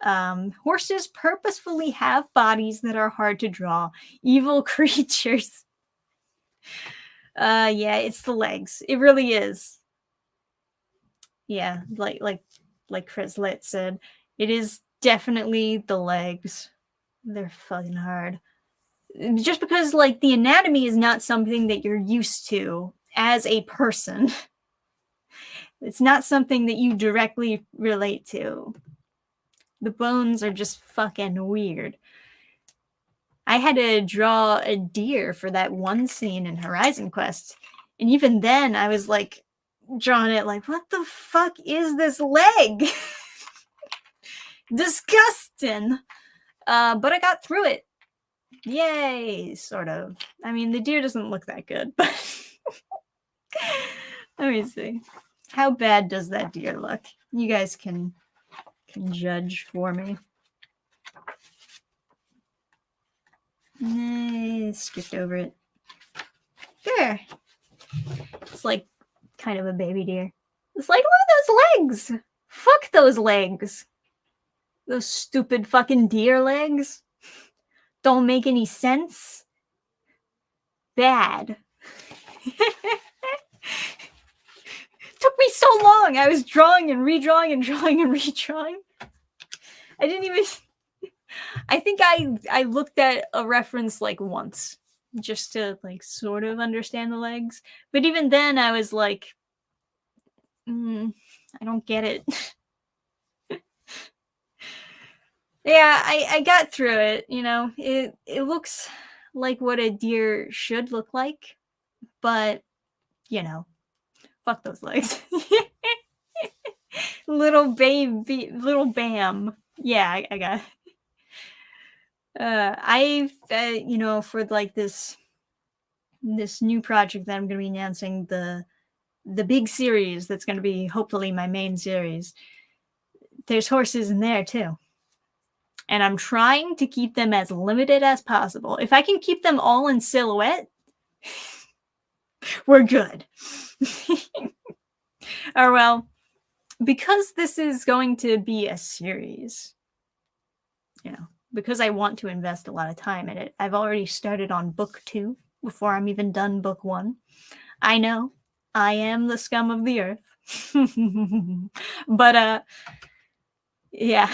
Horses purposefully have bodies that are hard to draw. Evil creatures. Yeah, it's the legs. It really is. Yeah, like Chris Litt said, it is definitely the legs. They're fucking hard. Just because like the anatomy is not something that you're used to as a person. It's not something that you directly relate to. The bones are just fucking weird. I had to draw a deer for that one scene in Horizon Quest. And even then I was like drawing it like, what the fuck is this leg? Disgusting. But I got through it. Yay, sort of. I mean, the deer doesn't look that good, but let me see. How bad does that deer look? You guys can judge for me. Skipped over it. There. It's like kind of a baby deer. It's like, look at those legs. Fuck those legs. Those stupid fucking deer legs. Don't make any sense. Bad. Took me so long. I was drawing and redrawing and drawing and redrawing. I didn't even... I think I looked at a reference like once just to like sort of understand the legs. But even then I was like, I don't get it. Yeah, I got through it, It looks like what a deer should look like, but fuck those legs. Little baby, little Bam. Yeah, I got it. I've for like this new project that I'm going to be announcing, the big series that's going to be hopefully my main series. There's horses in there too. And I'm trying to keep them as limited as possible. If I can keep them all in silhouette, we're good. Or well, because this is going to be a series, because I want to invest a lot of time in it. I've already started on book 2 before I'm even done book 1. I know, I am the scum of the earth. But yeah.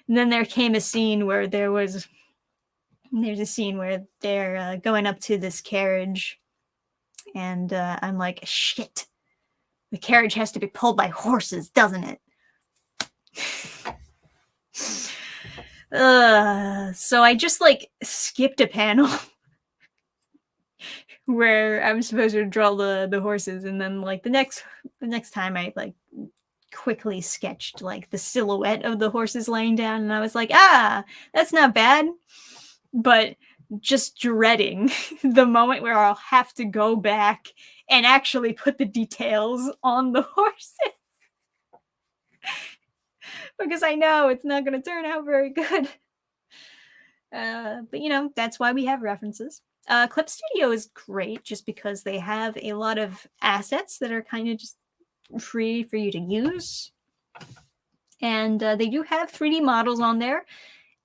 And then there came a scene where there's a scene where they're going up to this carriage, and I'm like, shit, the carriage has to be pulled by horses, doesn't it? So I just like skipped a panel where I was supposed to draw the horses, and then like the next time I like quickly sketched like the silhouette of the horses laying down, and I was like, that's not bad. But just dreading the moment where I'll have to go back and actually put the details on the horses. Because I know it's not going to turn out very good. But you know, that's why we have references. Clip Studio is great just because they have a lot of assets that are kind of just free for you to use. And they do have 3D models on there.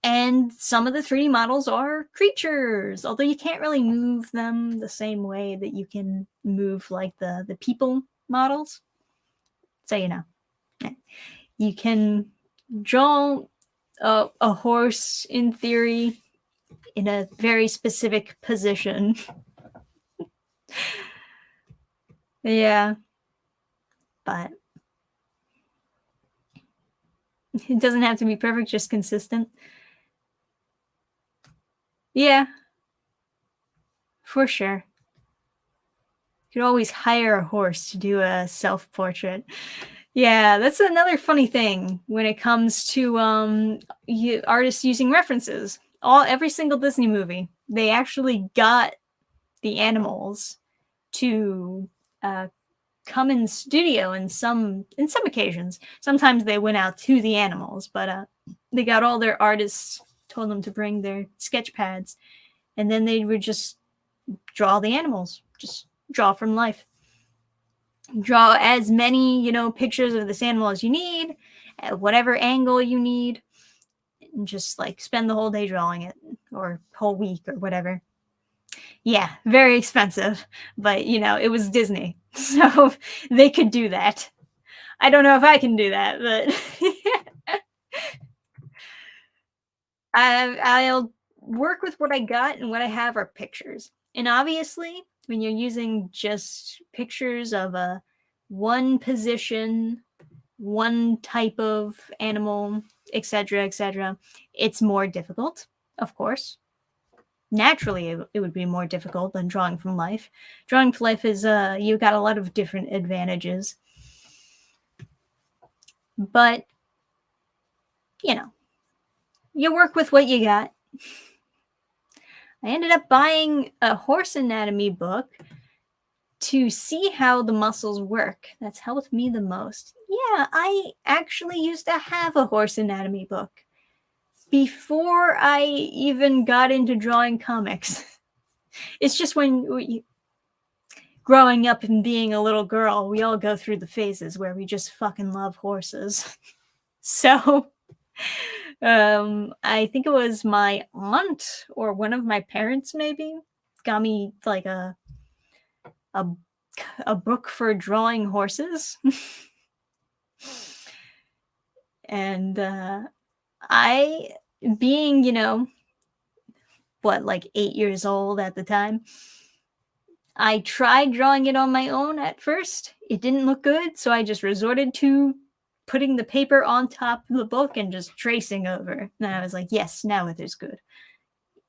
And some of the 3D models are creatures, although you can't really move them the same way that you can move like the people models. So, you know, you can draw a horse in theory in a very specific position. Yeah. But it doesn't have to be perfect, just consistent. Yeah. For sure. You could always hire a horse to do a self-portrait. Yeah, that's another funny thing when it comes to artists using references. Every single Disney movie, they actually got the animals to come in studio in some occasions. Sometimes they went out to the animals, but they got all their artists, told them to bring their sketch pads, and then they would just draw the animals, just draw from life. Draw as many, you know, pictures of this animal as you need, at whatever angle you need, and just like spend the whole day drawing it, or whole week or whatever. Yeah, very expensive, but you know, it was Disney, so they could do that. I don't know if I can do that, but I'll work with what I got, and what I have are pictures. And obviously, when you're using just pictures of a one position, one type of animal, etc., it's more difficult, of course. Naturally, it would be more difficult than drawing from life. Drawing from life is, you've got a lot of different advantages. But, you know, you work with what you got. I ended up buying a horse anatomy book to see how the muscles work. That's helped me the most. Yeah, I actually used to have a horse anatomy book before I even got into drawing comics. It's just growing up and being a little girl, we all go through the phases where we just fucking love horses. So I think it was my aunt or one of my parents maybe got me like a book for drawing horses. And I, being, you know, like 8 years old at the time, I tried drawing it on my own at first. It didn't look good, so I just resorted to putting the paper on top of the book and just tracing over. And I was like, yes, now it is good.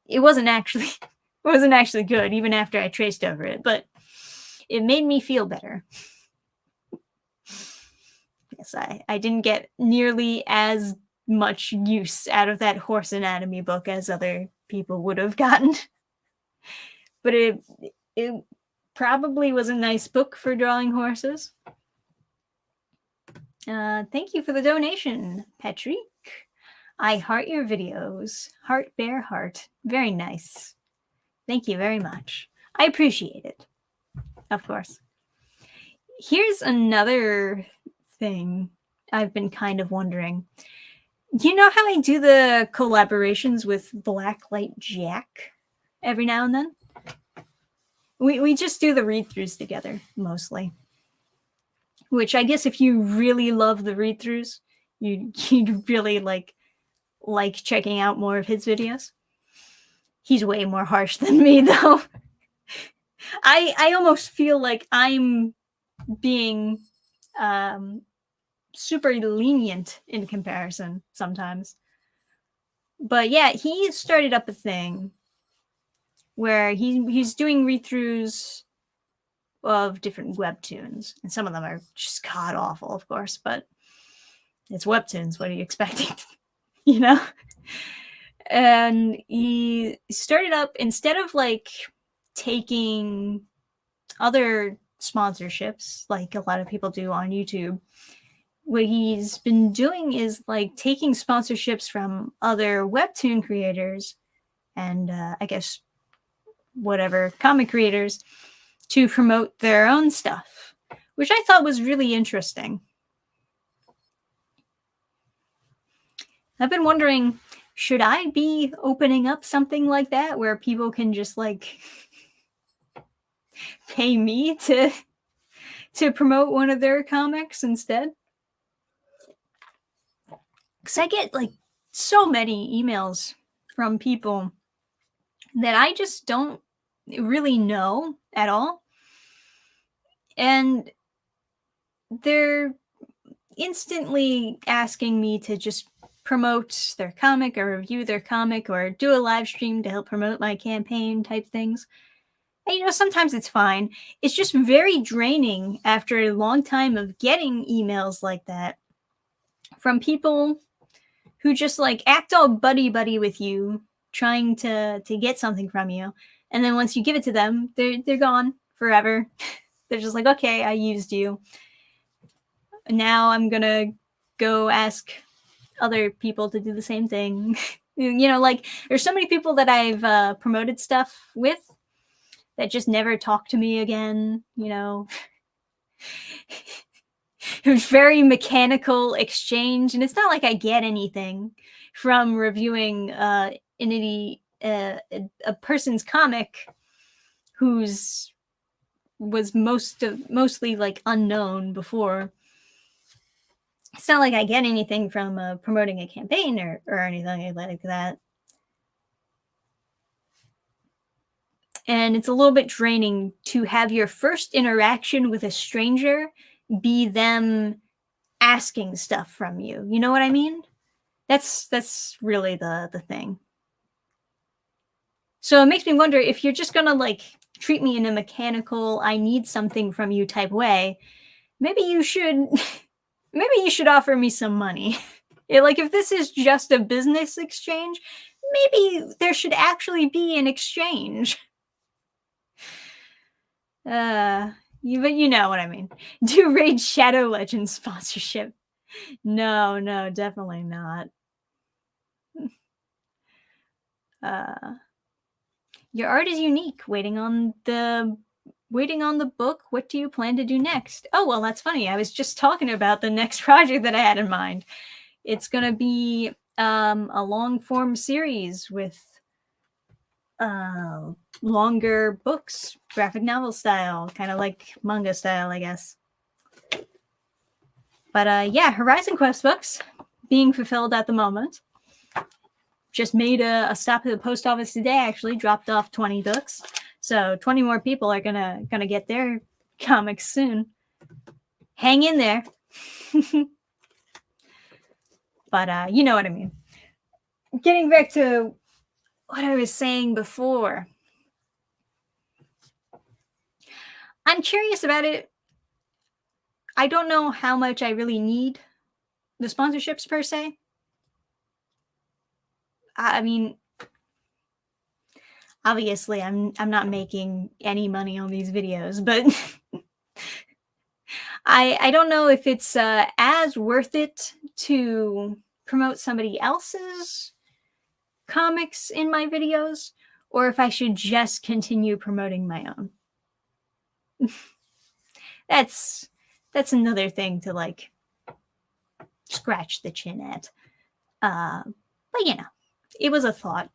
It wasn't actually good even after I traced over it, but it made me feel better. Yes, I didn't get nearly as much use out of that horse anatomy book as other people would have gotten. But it probably was a nice book for drawing horses. Thank you for the donation, Patrick. I heart your videos. Heart bear heart. Very nice. Thank you very much. I appreciate it. Of course. Here's another thing I've been kind of wondering. You know how I do the collaborations with Blacklight Jack every now and then? We just do the read-throughs together, mostly. Which I guess if you really love the read-throughs, you'd really like checking out more of his videos. He's way more harsh than me, though. I almost feel like I'm being super lenient in comparison sometimes. But yeah, he started up a thing where he's doing read-throughs of different webtoons, and some of them are just god awful, of course, but it's webtoons. What are you expecting? You know? And he started up, instead of like taking other sponsorships like a lot of people do on YouTube, what he's been doing is like taking sponsorships from other webtoon creators and I guess whatever comic creators to promote their own stuff, which I thought was really interesting. I've been wondering, should I be opening up something like that where people can just like pay me to promote one of their comics instead? Because I get like so many emails from people that I just don't really know at all. And they're instantly asking me to just promote their comic or review their comic or do a live stream to help promote my campaign type things. And, you know, sometimes it's fine. It's just very draining after a long time of getting emails like that from people who just like act all buddy with you, trying to get something from you, and then once you give it to them, they're gone forever. They're just like, okay, I used you. Now I'm gonna go ask other people to do the same thing. You know, like there's so many people that I've promoted stuff with that just never talk to me again. You know, it was very mechanical exchange, and it's not like I get anything from reviewing a person's comic who's was mostly like unknown before. It's not like I get anything from promoting a campaign or anything like that. And it's a little bit draining to have your first interaction with a stranger be them asking stuff from you. You know what I mean? That's really the thing. So it makes me wonder, if you're just gonna like treat me in a mechanical, I need something from you type way, maybe you should offer me some money. Like if this is just a business exchange, maybe there should actually be an exchange. But you know what I mean. Do Raid Shadow Legends sponsorship? No, definitely not. Your art is unique. Waiting on the book. What do you plan to do next? Oh, well, that's funny. I was just talking about the next project that I had in mind. It's gonna be a long form series with longer books, graphic novel style, kind of like manga style, I guess. But yeah, Horizon Quest books being fulfilled at the moment. Just made a stop at the post office today. Actually, dropped off 20 books, so 20 more people are gonna get their comics soon. Hang in there. But you know what I mean. Getting back to what I was saying before, I'm curious about it. I don't know how much I really need the sponsorships per se. I mean, obviously, I'm not making any money on these videos, but I don't know if it's as worth it to promote somebody else's comics in my videos, or if I should just continue promoting my own. That's another thing to like scratch the chin at. But it was a thought.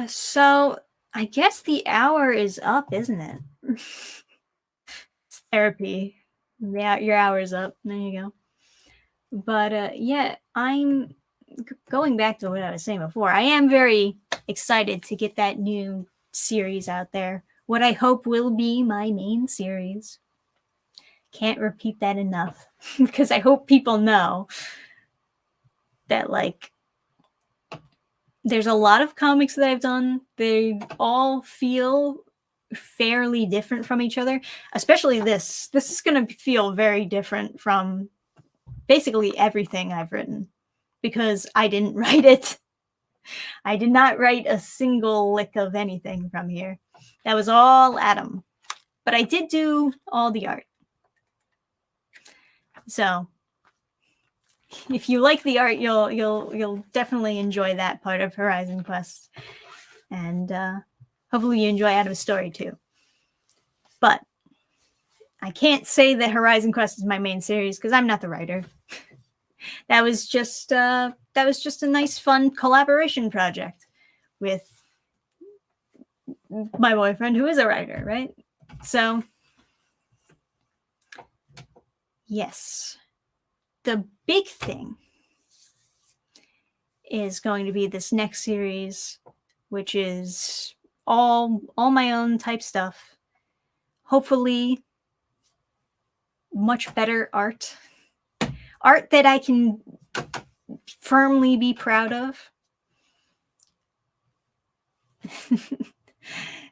So I guess the hour is up, isn't it? It's therapy. Yeah, your hour's up. There you go. But yeah, I'm going back to what I was saying before. I am very excited to get that new series out there. What I hope will be my main series. Can't repeat that enough because I hope people know that, like, there's a lot of comics that I've done. They all feel fairly different from each other, especially this. This is going to feel very different from basically everything I've written because I didn't write it. I did not write a single lick of anything from here. That was all Adam. But I did do all the art. So if you like the art, you'll definitely enjoy that part of Horizon Quest. And hopefully you enjoy Adam's story too. But I can't say that Horizon Quest is my main series because I'm not the writer. That was just a nice, fun collaboration project with my boyfriend, who is a writer, right? So, yes, the big thing is going to be this next series, which is all my own type stuff. Hopefully, much better art that I can firmly be proud of.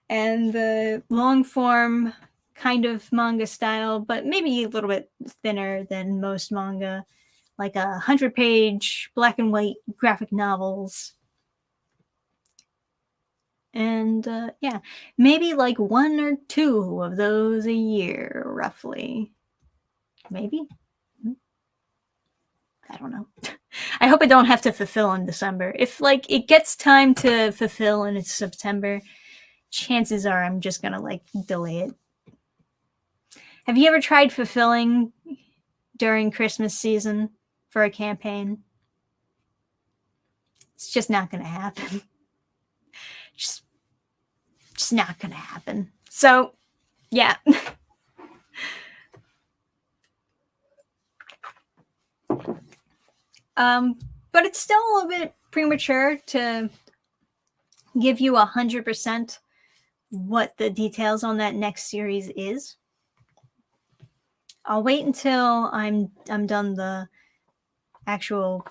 And the long form kind of manga style, but maybe a little bit thinner than most manga, like 100-page black and white graphic novels. And yeah, maybe like 1 or 2 of those a year, roughly. Maybe. I don't know. I hope I don't have to fulfill in December. If like it gets time to fulfill and it's September, chances are I'm just gonna like delay it. Have you ever tried fulfilling during Christmas season for a campaign? It's just not gonna happen. just not gonna happen. So yeah. But it's still a little bit premature to give you 100% what the details on that next series is. I'll wait until I'm done the actual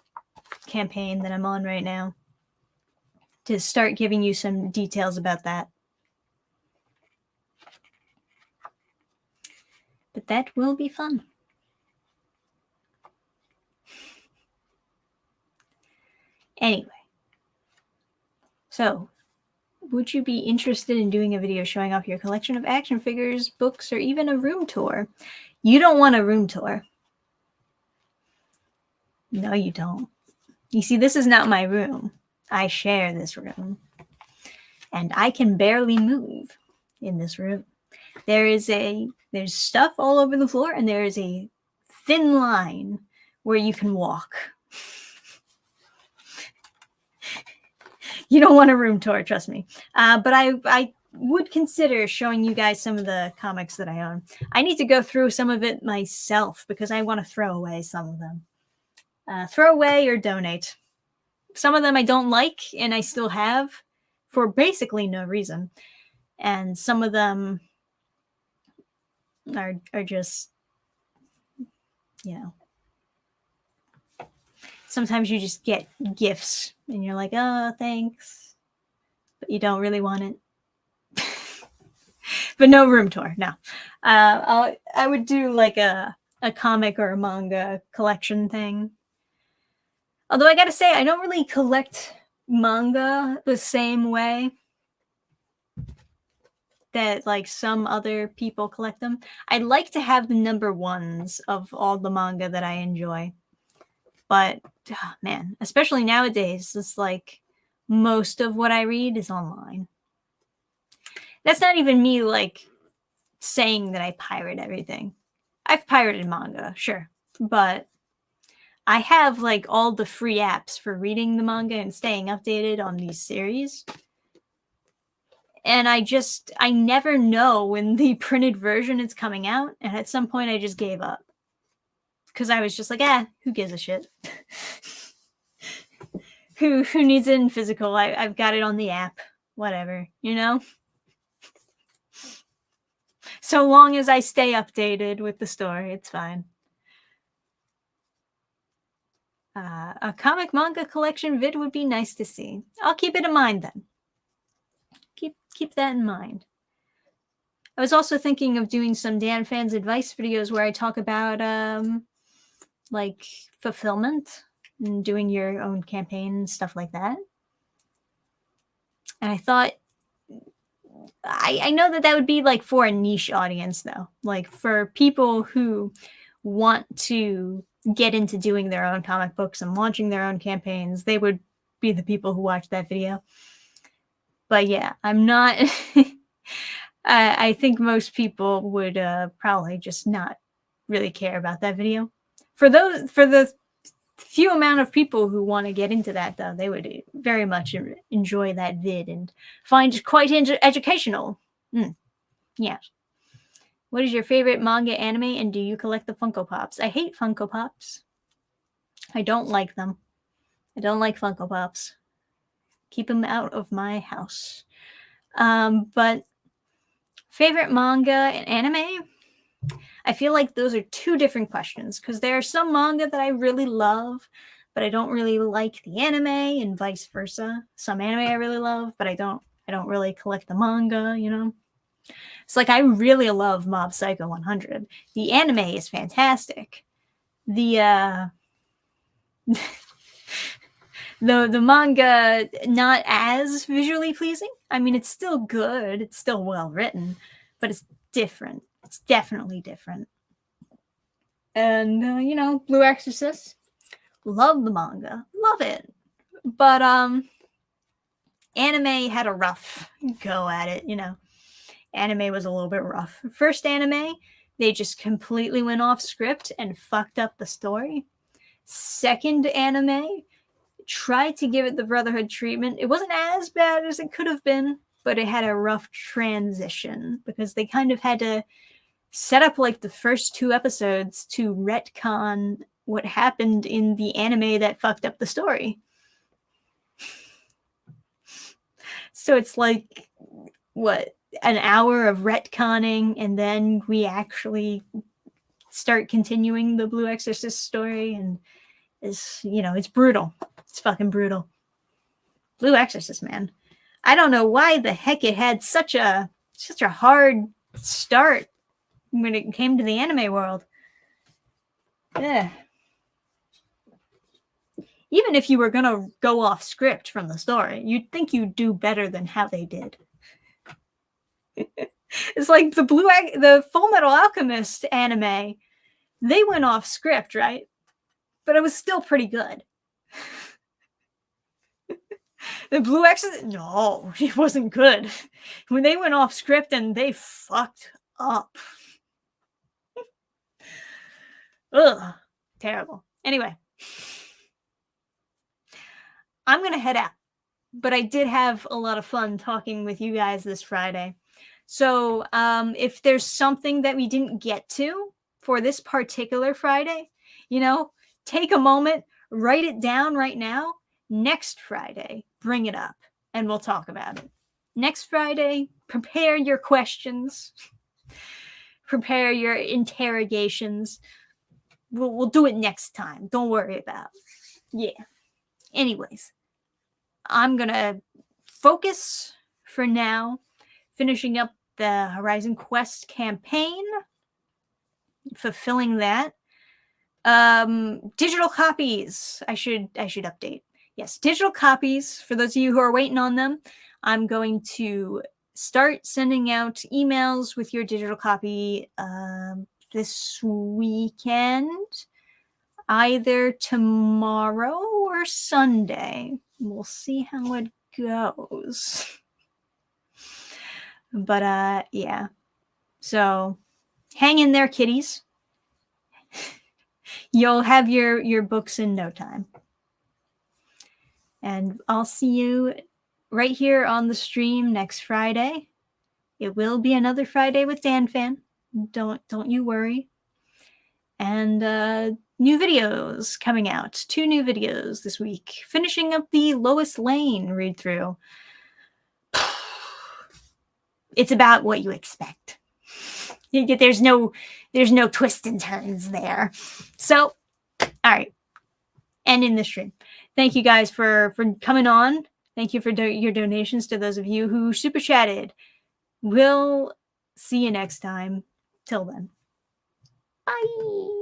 campaign that I'm on right now to start giving you some details about that. But that will be fun. Anyway, so would you be interested in doing a video showing off your collection of action figures, books, or even a room tour? You don't want a room tour. No, you don't. You see, this is not my room. I share this room. And I can barely move in this room. There's stuff all over the floor, and there is a thin line where you can walk. You don't want a room tour, trust me. But I would consider showing you guys some of the comics that I own. I need to go through some of it myself because I want to throw away some of them. Throw away or donate. Some of them I don't like and I still have for basically no reason. And some of them are just, sometimes you just get gifts and you're like, oh, thanks. But you don't really want it. But no room tour, no. I would do like a comic or a manga collection thing. Although I gotta say, I don't really collect manga the same way that like some other people collect them. I like to have the number ones of all the manga that I enjoy. But man, especially nowadays, it's like most of what I read is online. That's not even me like saying that I pirate everything. I've pirated manga, sure, but I have like all the free apps for reading the manga and staying updated on these series. And I never know when the printed version is coming out. And at some point I just gave up. Because I was just like, who gives a shit? who needs it in physical? I've got it on the app. Whatever, you know? So long as I stay updated with the story, it's fine. A comic manga collection vid would be nice to see. I'll keep it in mind then. Keep that in mind. I was also thinking of doing some Dannphan's advice videos where I talk about like fulfillment and doing your own campaign and stuff like that. And I thought, I know that would be like for a niche audience though, like for people who want to get into doing their own comic books and launching their own campaigns. They would be the people who watch that video. But yeah, I'm not. I think most people would probably just not really care about that video. For the few amount of people who want to get into that, though, they would very much enjoy that vid and find it quite educational. Yeah. What is your favorite manga anime, and do you collect the Funko Pops? I hate Funko Pops. I don't like them. I don't like Funko Pops. Keep them out of my house. But favorite manga and anime? I feel like those are two different questions because there are some manga that I really love, but I don't really like the anime, and vice versa. Some anime I really love, but I don't really collect the manga, you know? It's like I really love Mob Psycho 100. The anime is fantastic. The the manga not as visually pleasing. I mean, it's still good. It's still well written, but it's different. It's definitely different. And Blue Exorcist, love the manga, love it. But anime had a rough go at it, Anime was a little bit rough. First anime, they just completely went off script and fucked up the story. Second anime, tried to give it the Brotherhood treatment. It wasn't as bad as it could have been, but it had a rough transition because they kind of had to set up like the first 2 episodes to retcon what happened in the anime that fucked up the story. So it's like, what, an hour of retconning, and then we actually start continuing the Blue Exorcist story, and it's brutal. It's fucking brutal. Blue Exorcist, man. I don't know why the heck it had such a hard start when it came to the anime world. Yeah. Even if you were gonna go off script from the story, you'd think you'd do better than how they did. It's like the Full Metal Alchemist anime, they went off script, right? But it was still pretty good. The Blue Exorcist, no, it wasn't good. When they went off script and they fucked up. Ugh, terrible. Anyway, I'm gonna head out, but I did have a lot of fun talking with you guys this Friday. So if there's something that we didn't get to for this particular Friday, take a moment, write it down right now. Next Friday, bring it up and we'll talk about it. Next Friday, prepare your questions, prepare your interrogations. We'll do it next time. Don't worry about it. Yeah. Anyways, I'm going to focus for now, finishing up the Horizon Quest campaign, fulfilling that. Digital copies. I should update. Yes, digital copies. For those of you who are waiting on them, I'm going to start sending out emails with your digital copy this weekend, either tomorrow or Sunday. We'll see how it goes. But yeah. So hang in there, kiddies. You'll have your books in no time. And I'll see you right here on the stream next Friday. It will be another Friday with Dannphan. Don't you worry. And new videos coming out. 2 new videos this week. Finishing up the Lois Lane read through. It's about what you expect. There's no twists and turns there. So, all right. Ending the stream. Thank you guys for coming on. Thank you for your donations to those of you who super chatted. We'll see you next time. Till then. Bye.